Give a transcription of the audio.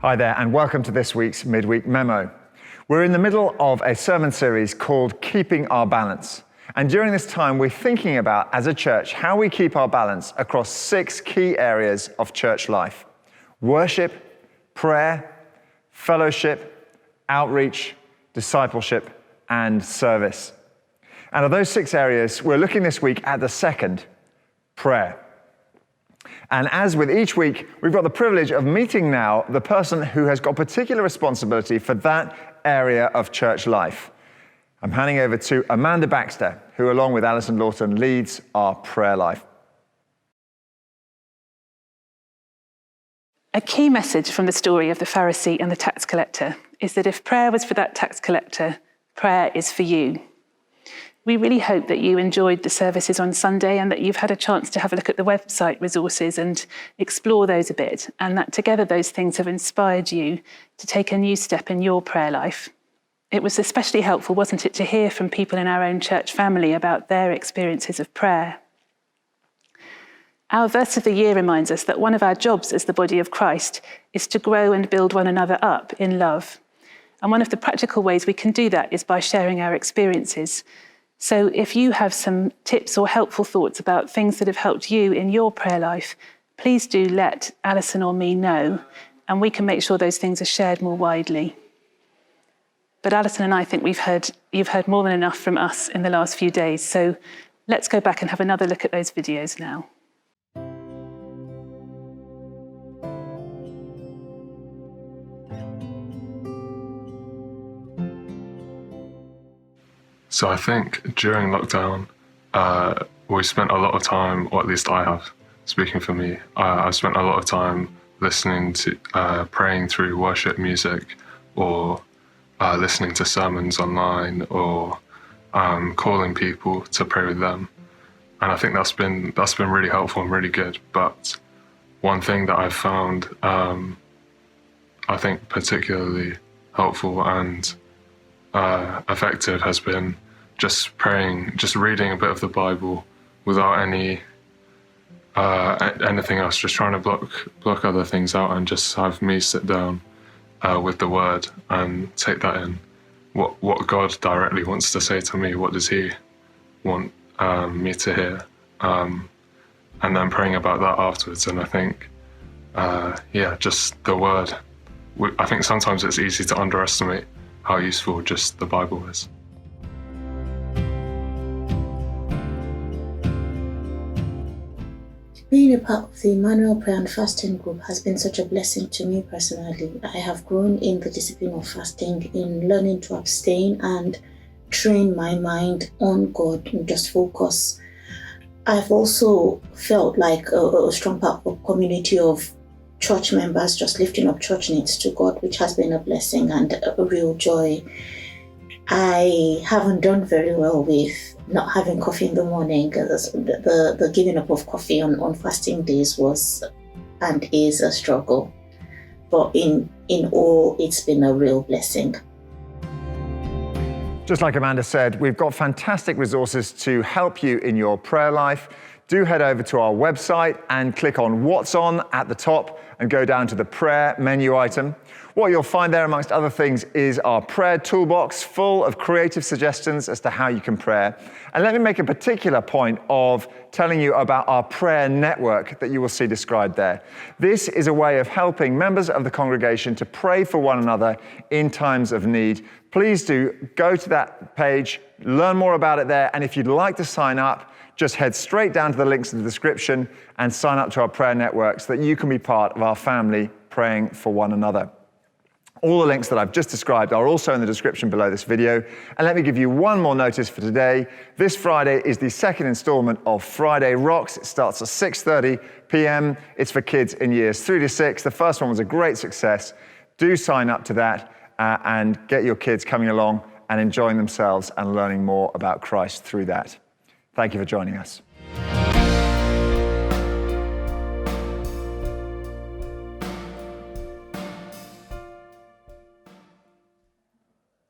Hi there, and welcome to this week's Midweek Memo. We're in the middle of a sermon series called Keeping Our Balance. And during this time, we're thinking about, as a church, how we keep our balance across 6 key areas of church life: worship, prayer, fellowship, outreach, discipleship, and service. And of those 6 areas, we're looking this week at the second, prayer. And as with each week, we've got the privilege of meeting now the person who has got particular responsibility for that area of church life. I'm handing over to Amanda Baxter, who, along with Alison Lawton, leads our prayer life. A key message from the story of the Pharisee and the tax collector is that if prayer was for that tax collector, prayer is for you. We really hope that you enjoyed the services on Sunday and that you've had a chance to have a look at the website resources and explore those a bit, and that together those things have inspired you to take a new step in your prayer life. It was especially helpful, wasn't it, to hear from people in our own church family about their experiences of prayer. Our verse of the year reminds us that one of our jobs as the body of Christ is to grow and build one another up in love. And one of the practical ways we can do that is by sharing our experiences. So if you have some tips or helpful thoughts about things that have helped you in your prayer life, please do let Alison or me know, and we can make sure those things are shared more widely. But Alison and I think you've heard more than enough from us in the last few days, so let's go back and have another look at those videos now. So I think during lockdown, we spent a lot of time, or at least I have, speaking for me, I've spent a lot of time listening to, praying through worship music, or listening to sermons online, or calling people to pray with them. And I think that's been really helpful and really good. But one thing that I've found, I think particularly helpful and effective has been just praying, just reading a bit of the Bible without anything else, just trying to block other things out and just have me sit down with the Word and take that in. What God directly wants to say to me, what does He want me to hear? And then praying about that afterwards. And I think, just the Word. I think sometimes it's easy to underestimate how useful just the Bible is. Being a part of the Emmanuel Prayer and Fasting group has been such a blessing to me personally. I have grown in the discipline of fasting, in learning to abstain and train my mind on God and just focus. I've also felt like a strong part of a community of church members just lifting up church needs to God, which has been a blessing and a real joy. I haven't done very well with not having coffee in the morning. The giving up of coffee on fasting days was and is a struggle. But in all, it's been a real blessing. Just like Amanda said, we've got fantastic resources to help you in your prayer life. Do head over to our website and click on What's On at the top and go down to the prayer menu item. What you'll find there, amongst other things, is our prayer toolbox full of creative suggestions as to how you can pray. And let me make a particular point of telling you about our prayer network that you will see described there. This is a way of helping members of the congregation to pray for one another in times of need. Please do go to that page, learn more about it there, and if you'd like to sign up, just head straight down to the links in the description and sign up to our prayer network so that you can be part of our family praying for one another. All the links that I've just described are also in the description below this video. And let me give you one more notice for today. This Friday is the second installment of Friday Rocks. It starts at 6:30 p.m. It's for kids in years 3 to 6. The first one was a great success. Do sign up to that and get your kids coming along and enjoying themselves and learning more about Christ through that. Thank you for joining us.